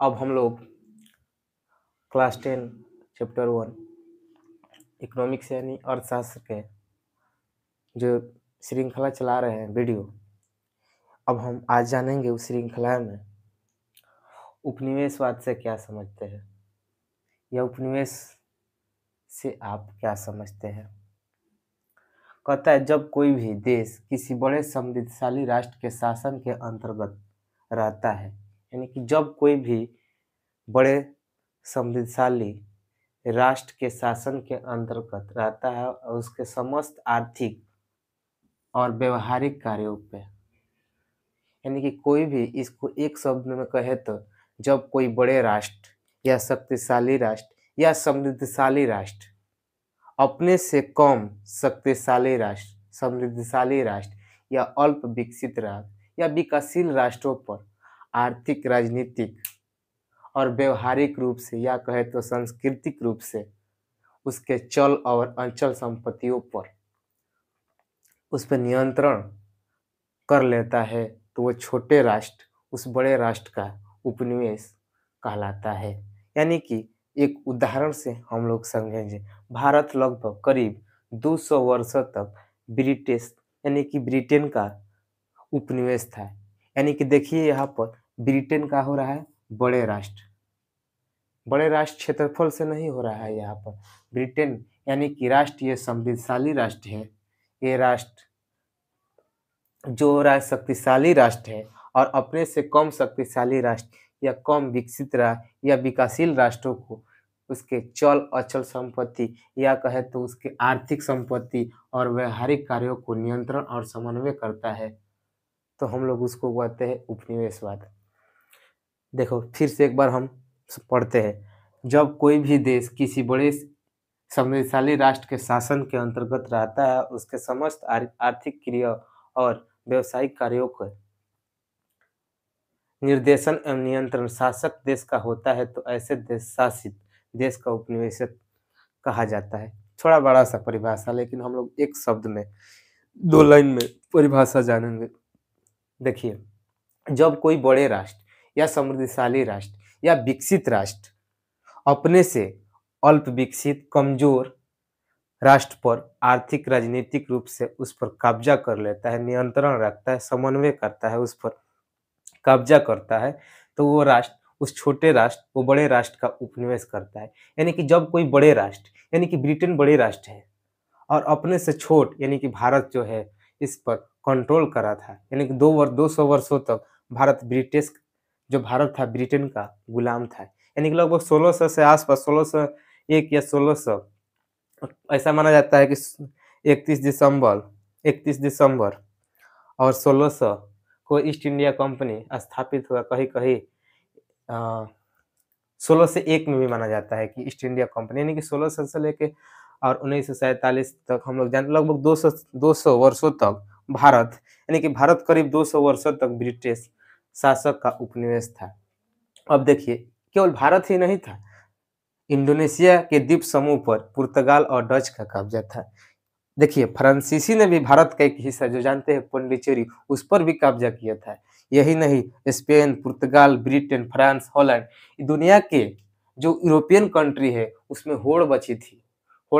अब हम लोग क्लास 10 चैप्टर 1 इकोनॉमिक्स यानी अर्थशास्त्र के जो श्रृंखला चला रहे हैं वीडियो। अब हम आज जानेंगे उस श्रृंखला में उपनिवेशवाद से क्या समझते हैं या उपनिवेश से आप क्या समझते हैं। कहता है जब कोई भी देश किसी बड़े समृद्धशाली राष्ट्र के शासन के अंतर्गत रहता है, यानी कि जब कोई भी बड़े समृद्धशाली राष्ट्र के शासन के अंतर्गत रहता है और उसके समस्त आर्थिक और व्यवहारिक कार्यों पे, यानी कि कोई भी इसको एक शब्द में कहे तो जब कोई बड़े राष्ट्र या शक्तिशाली राष्ट्र या समृद्धशाली राष्ट्र अपने से कम शक्तिशाली राष्ट्र, समृद्धशाली राष्ट्र या अल्प विकसित राष्ट्र या विकासशील राष्ट्रों पर आर्थिक, राजनीतिक और व्यवहारिक रूप से या कहे तो सांस्कृतिक रूप से उसके चल और अचल संपत्तियों पर उस पर नियंत्रण कर लेता है तो वो छोटे राष्ट्र उस बड़े राष्ट्र का उपनिवेश कहलाता है। यानी कि एक उदाहरण से हम लोग समझेंगे। भारत लगभग करीब 200 वर्षों तक ब्रिटिश यानी कि ब्रिटेन का उपनिवेश था। यानी कि देखिए यहाँ पर ब्रिटेन का हो रहा है बड़े राष्ट्र क्षेत्रफल से नहीं हो रहा है। यहाँ पर ब्रिटेन यानी कि राष्ट्र ये समृद्धशाली राष्ट्र है। ये राष्ट्र जो हो रहा है शक्तिशाली राष्ट्र है और अपने से कम शक्तिशाली राष्ट्र या कम विकसित राष्ट्र या विकासशील राष्ट्रों को उसके चल अचल संपत्ति या कहे तो उसके आर्थिक संपत्ति और व्यवहारिक कार्यों को नियंत्रण और समन्वय करता है, तो हम लोग उसको कहते हैं उपनिवेशवाद। देखो फिर से एक बार हम पढ़ते हैं। जब कोई भी देश किसी बड़े समृद्धशाली राष्ट्र के शासन के अंतर्गत रहता है, उसके समस्त आर्थिक क्रिया और व्यवसायिक कार्यों का निर्देशन एवं नियंत्रण शासक देश का होता है, तो ऐसे देश शासित देश का उपनिवेशक कहा जाता है। थोड़ा बड़ा सा परिभाषा, लेकिन हम लोग एक शब्द में 2 लाइन में परिभाषा जानेंगे। देखिए, जब कोई बड़े राष्ट्र या समृद्धशाली राष्ट्र या विकसित राष्ट्र अपने से अल्प विकसित कमजोर राष्ट्र पर आर्थिक राजनीतिक रूप से उस पर कब्जा कर लेता है, नियंत्रण रखता है, समन्वय करता है, उस पर कब्जा करता है, तो वो राष्ट्र उस छोटे राष्ट्र वो बड़े राष्ट्र का उपनिवेश करता है। यानी कि जब कोई बड़े राष्ट्र यानी कि ब्रिटेन बड़े राष्ट्र है और अपने से छोट यानी कि भारत जो है इस पर कंट्रोल करा था, यानी कि 200 वर्षों तक भारत था ब्रिटेन का गुलाम था। यानी कि लगभग 1600 से आसपास 1601 या 1600 ऐसा माना जाता है कि 31 दिसंबर और 1600 को ईस्ट इंडिया कंपनी स्थापित हुआ। कहीं कहीं 1601 में भी माना जाता है कि ईस्ट इंडिया कंपनी, यानी कि 1600 से लेके और 1947 तक हम लोग जानते लगभग 200 वर्षों तक भारत यानी कि भारत करीब 200 वर्षों तक ब्रिटिश शासक का उपनिवेश था। अब देखिए, केवल भारत ही नहीं था, इंडोनेशिया के द्वीप समूह पर पुर्तगाल और डच का कब्जा था। देखिए, फ्रांसीसी ने भी भारत का एक हिस्सा जो जानते हैं पुडुचेरी, उस पर भी कब्जा किया था। यही नहीं, स्पेन, पुर्तगाल, ब्रिटेन, फ्रांस, हॉलैंड, दुनिया के जो यूरोपियन कंट्री है उसमें होड़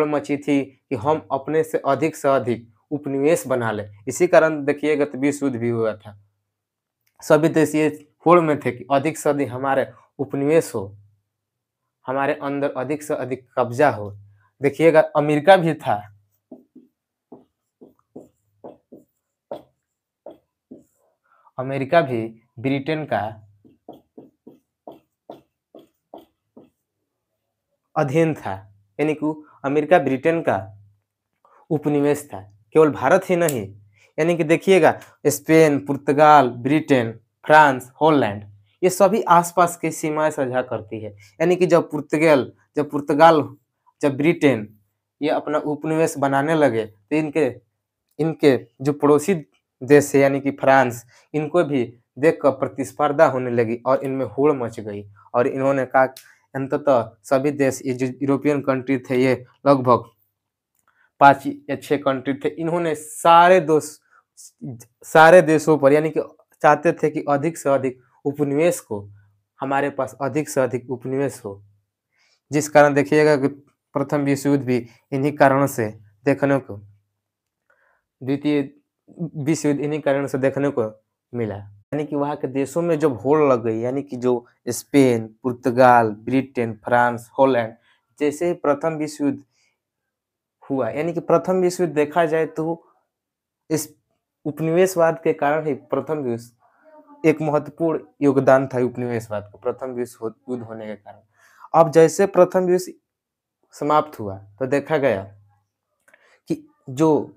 मची थी कि हम अपने से अधिक उपनिवेश बना लें। इसी कारण देखिएगा तो विश्व युद्ध भी हुआ था। सभी देश ये होड़ में थे कि अधिक से अधिक हमारे उपनिवेश हो, हमारे अंदर अधिक से अधिक कब्जा हो। देखिएगा अमेरिका भी था, अमेरिका भी ब्रिटेन का अधीन था, यानी कि अमेरिका ब्रिटेन का उपनिवेश था। केवल भारत ही नहीं, यानी कि देखिएगा स्पेन, पुर्तगाल, ब्रिटेन, फ्रांस, हॉलैंड ये सभी आसपास की सीमाएं साझा करती है। यानी कि जब ब्रिटेन ये अपना उपनिवेश बनाने लगे तो इनके जो पड़ोसी देश है यानी कि फ्रांस, इनको भी देखकर प्रतिस्पर्धा होने लगी और इनमें होड़ मच गई और इन्होंने कहा अंततः सभी देश ये जो यूरोपियन कंट्री थे, ये लगभग 5 या 6 कंट्री थे, इन्होंने सारे देशों पर यानी कि चाहते थे कि अधिक से अधिक उपनिवेश को हमारे पास अधिक से अधिक उपनिवेश हो, जिस कारण देखिएगा कि प्रथम विश्व युद्ध भी इन्हीं कारणों से देखने को, द्वितीय विश्व युद्ध इन्हीं कारणों से देखने को मिला। यानी कि वहाँ के देशों में जब होड़ लग गई, यानी कि जो स्पेन, पुर्तगाल, ब्रिटेन, फ्रांस, हॉलैंड, जैसे ही प्रथम विश्व युद्ध हुआ, यानी कि प्रथम विश्व युद्ध देखा जाए तो इस उपनिवेशवाद के कारण ही प्रथम विश्व एक महत्वपूर्ण योगदान था उपनिवेशवाद को, प्रथम विश्व युद्ध होने के कारण। अब जैसे प्रथम विश्व समाप्त हुआ तो देखा गया कि जो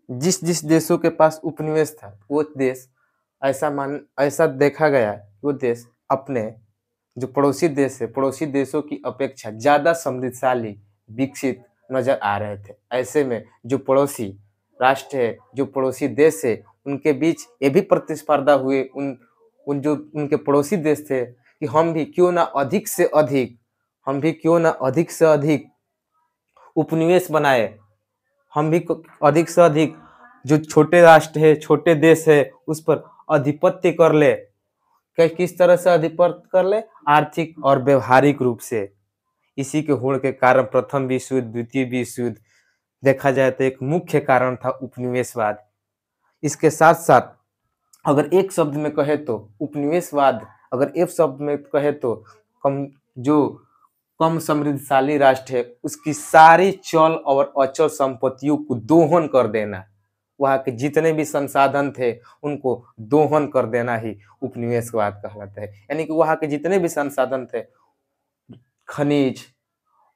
जिस जिस देशों के पास उपनिवेश था वो देश ऐसा देखा गया वो देश अपने जो पड़ोसी देश है, पड़ोसी देशों की अपेक्षा ज्यादा समृद्धशाली, विकसित नजर आ रहे थे। ऐसे में जो पड़ोसी राष्ट्र है, जो पड़ोसी देश है, उनके बीच ये भी प्रतिस्पर्धा हुए उन जो उनके पड़ोसी देश थे कि हम भी क्यों ना अधिक से अधिक, हम भी क्यों ना अधिक से अधिक उपनिवेश बनाए, हम भी अधिक से अधिक जो छोटे राष्ट्र है, छोटे देश है, उस पर आधिपत्य कर ले। किस तरह से आधिपत्य कर ले? आर्थिक और व्यवहारिक रूप से। इसी के होड़ के कारण प्रथम विश्व युद्ध, द्वितीय विश्व युद्ध देखा जाए तो एक मुख्य कारण था उपनिवेशवाद। इसके साथ साथ अगर एक शब्द में कहे तो उपनिवेशवाद, अगर एक शब्द में कहे तो कम समृद्धशाली राष्ट्र है उसकी सारी चल और अचल संपत्तियों को दोहन कर देना, वहां के जितने भी संसाधन थे उनको दोहन कर देना ही उपनिवेशवाद कहलाता है। यानी कि वहां के जितने भी संसाधन थे, खनिज,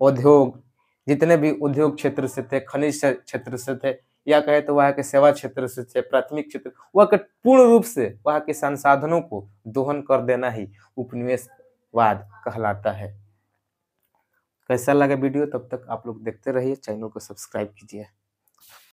उद्योग, जितने भी उद्योग क्षेत्र से थे, खनिज क्षेत्र से थे, या कहे तो वहां के सेवा क्षेत्र से थे, प्राथमिक क्षेत्र, वह पूर्ण रूप से वहां के संसाधनों को दोहन कर देना ही उपनिवेशवाद कहलाता है। कैसा लगा वीडियो? तब तक आप लोग देखते रहिए, चैनल को सब्सक्राइब कीजिए।